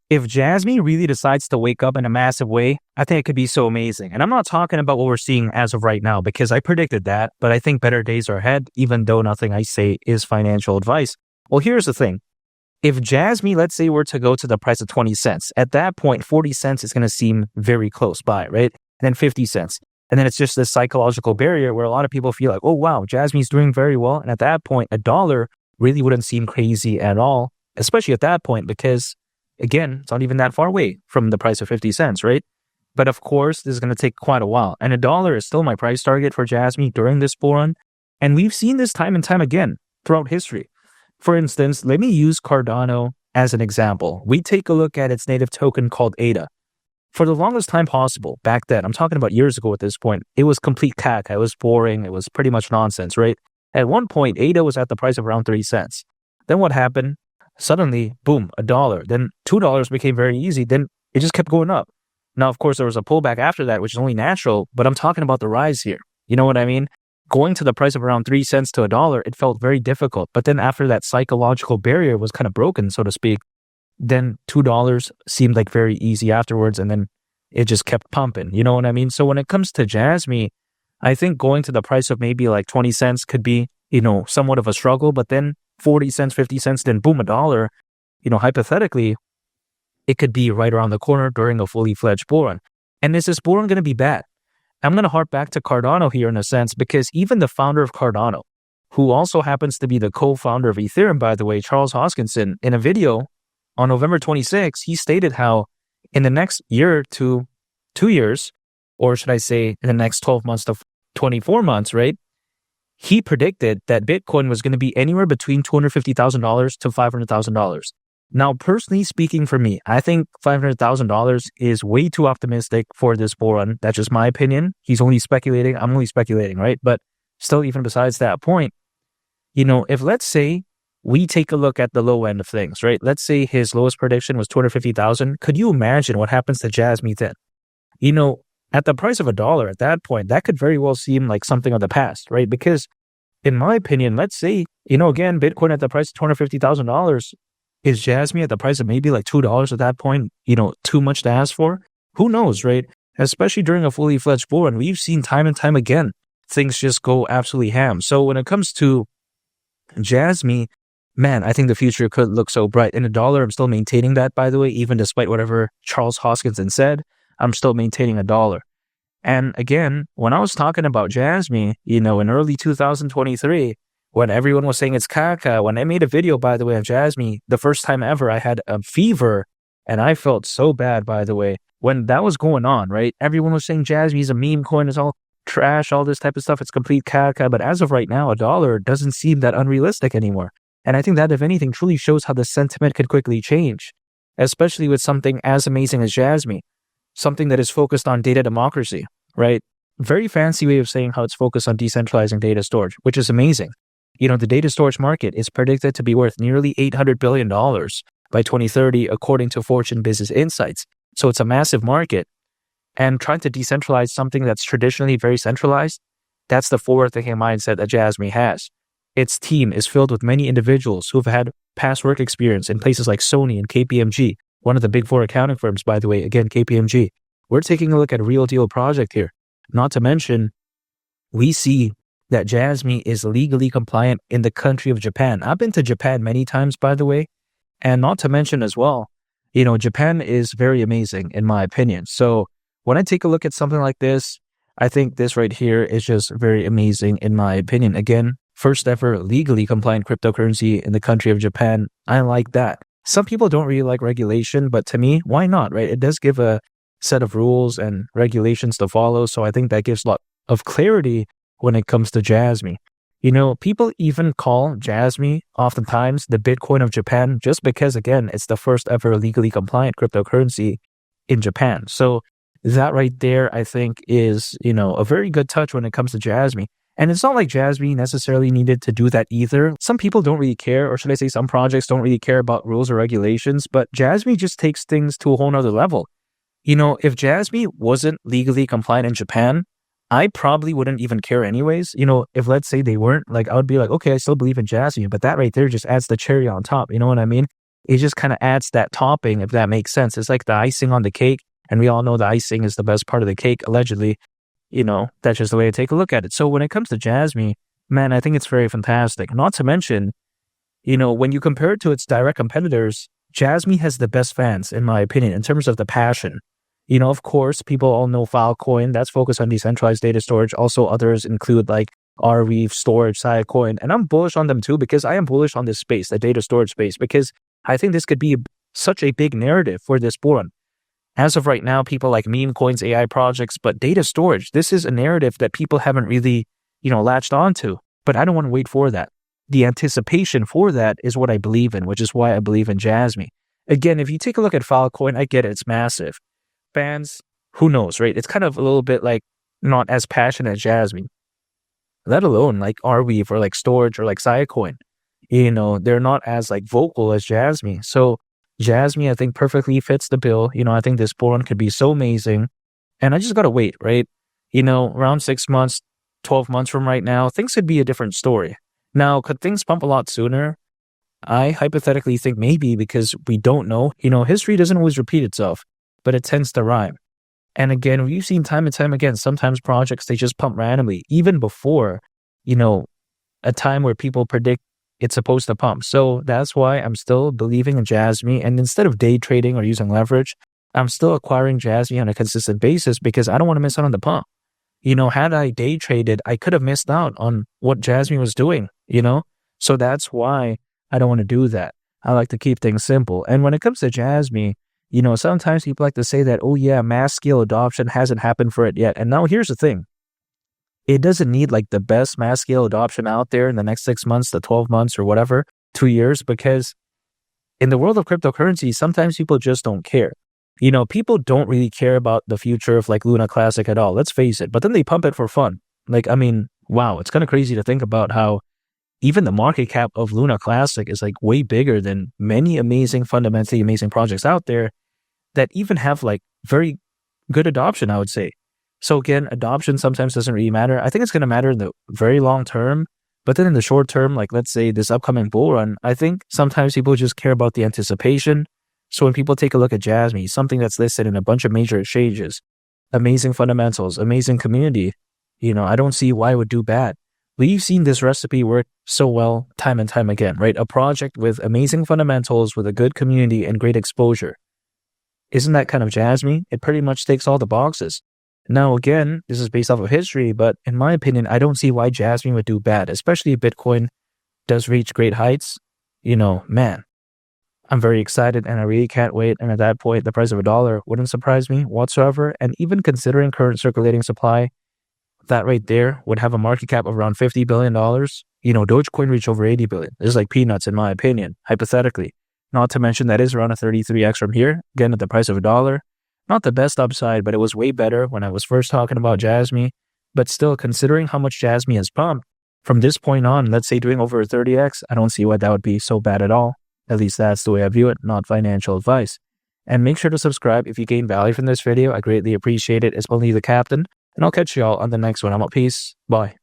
If Jasmy really decides to wake up in a massive way, I think it could be so amazing. And I'm not talking about what we're seeing as of right now because I predicted that, but I think better days are ahead, even though nothing I say is financial advice. Well, here's the thing. If Jasmy, let's say, were to go to the price of 20 cents, at that point, 40 cents is going to seem very close by, right? And then 50 cents. And then it's just this psychological barrier where a lot of people feel like, oh, wow, Jasmy's doing very well. And at that point, a dollar really wouldn't seem crazy at all, especially at that point, because again, it's not even that far away from the price of 50 cents, right? But of course, this is going to take quite a while. And a dollar is still my price target for Jasmy during this bull run. And we've seen this time and time again throughout history. For instance, let me use Cardano as an example. We take a look at its native token called ADA. For the longest time possible, back then, I'm talking about years ago at this point, it was complete caca. It was boring. It was pretty much nonsense, right? At one point, ADA was at the price of around 30 cents. Then what happened? Suddenly, boom, a dollar. Then $2 became very easy. Then it just kept going up. Now, of course, there was a pullback after that, which is only natural, but I'm talking about the rise here. You know what I mean? Going to the price of around 3 cents to a dollar, it felt very difficult. But then after that psychological barrier was kind of broken, so to speak, then $2 seemed like very easy afterwards. And then it just kept pumping. You know what I mean? So when it comes to Jasmy, I think going to the price of maybe like 20 cents could be, somewhat of a struggle. But then 40 cents, 50 cents, then boom, a dollar, hypothetically, it could be right around the corner during a fully fledged bull run. And is this bull run going to be bad? I'm going to harp back to Cardano here in a sense, because even the founder of Cardano, who also happens to be the co-founder of Ethereum, by the way, Charles Hoskinson, in a video on November 26, he stated how in the next year to 2 years, or should I say in the next 12 months to 24 months, right? He predicted that Bitcoin was going to be anywhere between $250,000 to $500,000. Now, personally speaking for me, I think $500,000 is way too optimistic for this bull run. That's just my opinion. He's only speculating. I'm only speculating, right? But still, even besides that point, if let's say we take a look at the low end of things, right? Let's say his lowest prediction was 250,000. Could you imagine what happens to Jasmy then? At the price of a dollar at that point, that could very well seem like something of the past, right? Because in my opinion, let's say, again, Bitcoin at the price of $250,000, is Jasmy at the price of maybe like $2 at that point, too much to ask for? Who knows, right? Especially during a fully fledged bull run, we've seen time and time again, things just go absolutely ham. So when it comes to Jasmy, man, I think the future could look so bright. In a dollar, I'm still maintaining that, by the way, even despite whatever Charles Hoskinson said, I'm still maintaining a dollar. And again, when I was talking about Jasmy, in early 2023, when everyone was saying it's caca, when I made a video, by the way, of Jasmy, the first time ever, I had a fever and I felt so bad, by the way. When that was going on, right? Everyone was saying Jasmy's a meme coin, it's all trash, all this type of stuff, it's complete caca. But as of right now, a dollar doesn't seem that unrealistic anymore. And I think that, if anything, truly shows how the sentiment could quickly change, especially with something as amazing as Jasmy, something that is focused on data democracy, right? Very fancy way of saying how it's focused on decentralizing data storage, which is amazing. The data storage market is predicted to be worth nearly $800 billion by 2030, according to Fortune Business Insights. So it's a massive market. And trying to decentralize something that's traditionally very centralized, that's the forward-thinking mindset that Jasmy has. Its team is filled with many individuals who've had past work experience in places like Sony and KPMG, one of the big four accounting firms, by the way, again, KPMG. We're taking a look at a real deal project here. Not to mention, we see that Jasmy is legally compliant in the country of Japan. I've been to Japan many times, by the way. And not to mention as well, Japan is very amazing in my opinion. So when I take a look at something like this, I think this right here is just very amazing in my opinion. Again, first ever legally compliant cryptocurrency in the country of Japan. I like that. Some people don't really like regulation, but to me, why not, right? It does give a set of rules and regulations to follow. So I think that gives a lot of clarity when it comes to Jasmy. People even call Jasmy oftentimes the Bitcoin of Japan just because, again, it's the first ever legally compliant cryptocurrency in Japan. So that right there, I think, is, a very good touch when it comes to Jasmy. And it's not like Jasmy necessarily needed to do that either. Some people don't really care, or should I say some projects don't really care about rules or regulations, but Jasmy just takes things to a whole nother level. If Jasmy wasn't legally compliant in Japan, I probably wouldn't even care anyways. If let's say they weren't, I would be like, okay, I still believe in Jasmy, but that right there just adds the cherry on top. You know what I mean? it just kind of adds that topping, if that makes sense. It's like the icing on the cake. And we all know the icing is the best part of the cake, allegedly. That's just the way to take a look at it. So when it comes to Jasmy, man, I think it's very fantastic. Not to mention, when you compare it to its direct competitors, Jasmy has the best fans, in my opinion, in terms of the passion. Of course, people all know Filecoin. That's focused on decentralized data storage. Also, others include like Arweave, Storage, Siacoin. And I'm bullish on them too, because I am bullish on this space, the data storage space, because I think this could be such a big narrative for this bull run. As of right now, people like meme coins, AI projects, but data storage, this is a narrative that people haven't really, latched onto. But I don't want to wait for that. The anticipation for that is what I believe in, which is why I believe in Jasmy. Again, if you take a look at Filecoin, I get it, it's massive. Fans, who knows, right? It's kind of a little bit like not as passionate as Jasmy, let alone like Arweave or like Storage or like Siacoin. They're not as like vocal as Jasmy. So Jasmy, I think, perfectly fits the bill. I think this bull run could be so amazing. And I just got to wait, right? Around 6 months, 12 months from right now, things could be a different story. Now, could things pump a lot sooner? I hypothetically think maybe, because we don't know. History doesn't always repeat itself, but it tends to rhyme. And again, we've seen time and time again, sometimes projects, they just pump randomly, even before, a time where people predict it's supposed to pump. So that's why I'm still believing in Jasmy. And instead of day trading or using leverage, I'm still acquiring Jasmy on a consistent basis, because I don't want to miss out on the pump. Had I day traded, I could have missed out on what Jasmy was doing, So that's why I don't want to do that. I like to keep things simple. And when it comes to Jasmy, sometimes people like to say that, oh yeah, mass scale adoption hasn't happened for it yet. And now here's the thing. It doesn't need like the best mass scale adoption out there in the next 6 months to 12 months or whatever, 2 years, because in the world of cryptocurrency, sometimes people just don't care. People don't really care about the future of like Luna Classic at all. Let's face it. But then they pump it for fun. Wow, it's kind of crazy to think about how even the market cap of Luna Classic is like way bigger than many fundamentally amazing projects out there that even have like very good adoption, I would say. So again, adoption sometimes doesn't really matter. I think it's going to matter in the very long term, but then in the short term, like let's say this upcoming bull run, I think sometimes people just care about the anticipation. So when people take a look at Jasmy, something that's listed in a bunch of major exchanges, amazing fundamentals, amazing community, I don't see why it would do bad. We've seen this recipe work so well time and time again, right? A project with amazing fundamentals, with a good community and great exposure. Isn't that kind of Jasmy? It pretty much takes all the boxes. Now, again, this is based off of history, but in my opinion, I don't see why Jasmy would do bad, especially if Bitcoin does reach great heights. Man, I'm very excited and I really can't wait. And at that point, the price of $1 wouldn't surprise me whatsoever. And even considering current circulating supply, that right there would have a market cap of around $50 billion. Dogecoin reached over 80 billion. This is like peanuts in my opinion, hypothetically. Not to mention that is around a 33x from here, again at the price of $1. Not the best upside, but it was way better when I was first talking about Jasmy. But still, considering how much Jasmy has pumped, from this point on, let's say doing over a 30x, I don't see why that would be so bad at all. At least that's the way I view it, not financial advice. And make sure to subscribe if you gain value from this video. I greatly appreciate it. It's only the captain. And I'll catch you all on the next one. I'm out. Peace. Bye.